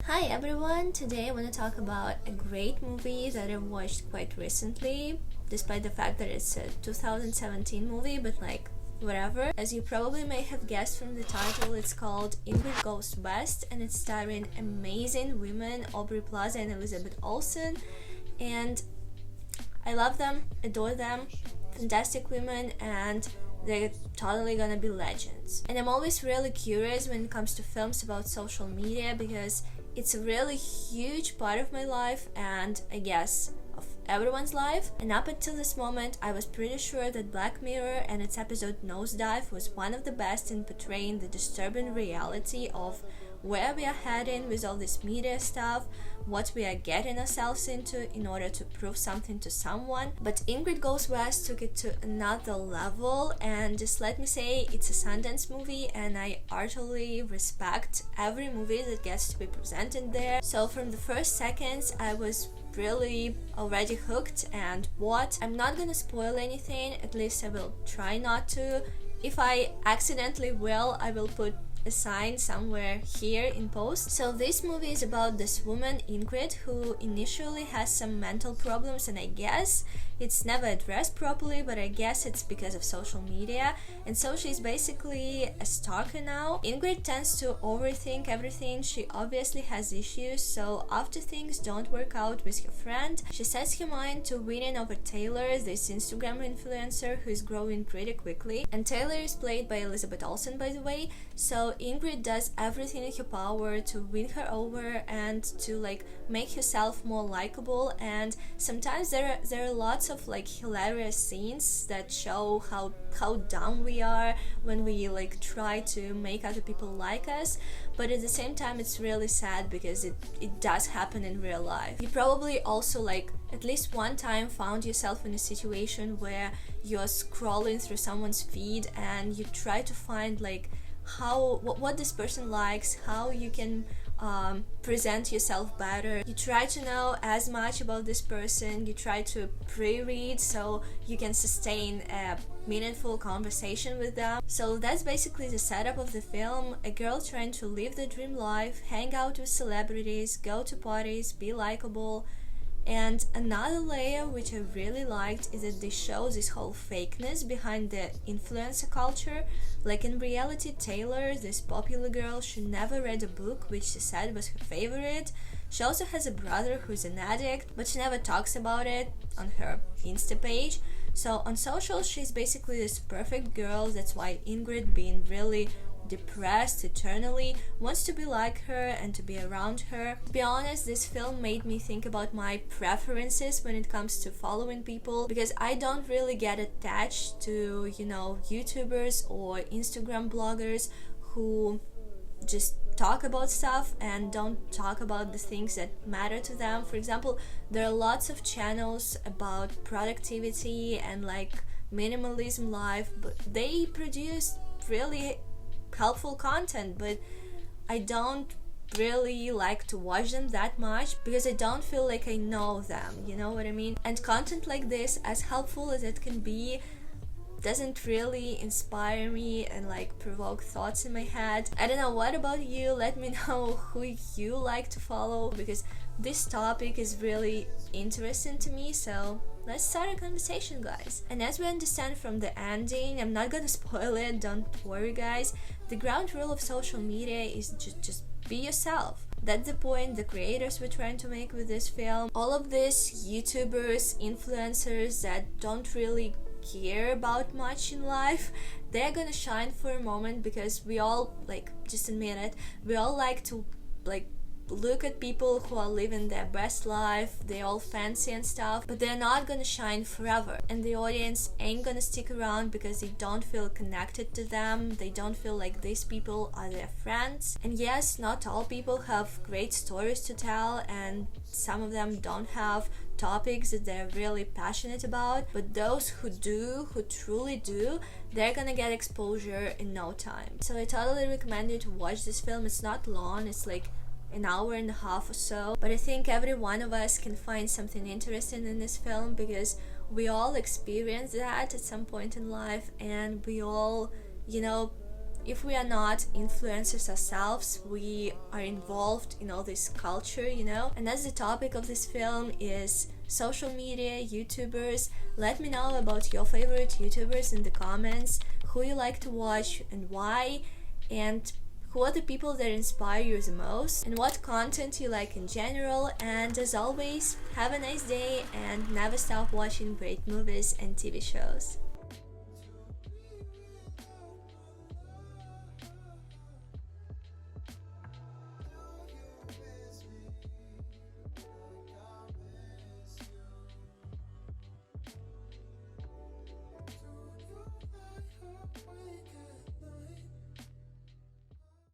Hi everyone, today I want to talk about a great movie that I watched quite recently, despite the fact that it's a 2017 movie, but whatever. As you probably may have guessed from the title, it's called Ingrid Goes West, and it's starring amazing women Aubrey Plaza and Elizabeth Olsen, and I love them, adore them, fantastic women, and they're totally gonna be legends. And I'm always really curious when it comes to films about social media because it's a really huge part of my life and I guess of everyone's life. And up until this moment, I was pretty sure that Black Mirror and its episode Nosedive was one of the best in portraying the disturbing reality of where we are heading with all this media stuff, what we are getting ourselves into in order to prove something to someone. But Ingrid Goes West took it to another level, and just let me say, it's a Sundance movie and I utterly respect every movie that gets to be presented there. So from the first seconds I was really already hooked and bought. I'm not gonna spoil anything, at least I will try not to. If I accidentally will, I will put a sign somewhere here in post. So this movie is about this woman Ingrid who initially has some mental problems, and I guess it's never addressed properly, but I guess it's because of social media, and so she's basically a stalker now. Ingrid tends to overthink everything. She obviously has issues, so after things don't work out with her friend, she sets her mind to winning over Taylor, this Instagram influencer who is growing pretty quickly, and Taylor is played by Elizabeth Olsen, by the way. So Ingrid does everything in her power to win her over and to make herself more likable, and sometimes there are lots of hilarious scenes that show how dumb we are when we try to make other people like us, but at the same time it's really sad because it does happen in real life. You probably also at least one time found yourself in a situation where you're scrolling through someone's feed and you try to find what this person likes, how you can present yourself better. You try to know as much about this person, you try to pre-read so you can sustain a meaningful conversation with them. So that's basically the setup of the film: a girl trying to live the dream life, hang out with celebrities, go to parties, be likable. And another layer which I really liked is that they show this whole fakeness behind the influencer culture. Like in reality, Taylor, this popular girl, she never read a book which she said was her favorite. She also has a brother who's an addict, but she never talks about it on her Insta page. So on social, she's basically this perfect girl. That's why Ingrid, being really depressed eternally, wants to be like her and to be around her. To be honest, this film made me think about my preferences when it comes to following people, because I don't really get attached to, YouTubers or Instagram bloggers who just talk about stuff and don't talk about the things that matter to them. For example, there are lots of channels about productivity and minimalism life, but they produce really helpful content, but I don't really like to watch them that much because I don't feel like I know them, you know what I mean? And content like this, as helpful as it can be, doesn't really inspire me and provoke thoughts in my head. I don't know, what about you? Let me know who you like to follow, because this topic is really interesting to me. So let's start a conversation, guys. And as we understand from the ending, I'm not gonna spoil it, don't worry guys, the ground rule of social media is just be yourself. That's the point the creators were trying to make with this film. All of these YouTubers, influencers that don't really care about much in life, they're gonna shine for a moment because we all, just admit it, we all like to look at people who are living their best life, they're all fancy and stuff, but they're not gonna shine forever, and the audience ain't gonna stick around because they don't feel connected to them, they don't feel like these people are their friends. And yes, not all people have great stories to tell, and some of them don't have topics that they're really passionate about, but those who do, who truly do, they're gonna get exposure in no time. So I totally recommend you to watch this film. It's not long, it's an hour and a half or so, but I think every one of us can find something interesting in this film because we all experience that at some point in life, and we all, if we are not influencers ourselves, we are involved in all this culture, you know. And as the topic of this film is social media, YouTubers, let me know about your favorite YouTubers in the comments, who you like to watch and why, and who are the people that inspire you the most, and what content you like in general. And as always, have a nice day and never stop watching great movies and TV shows.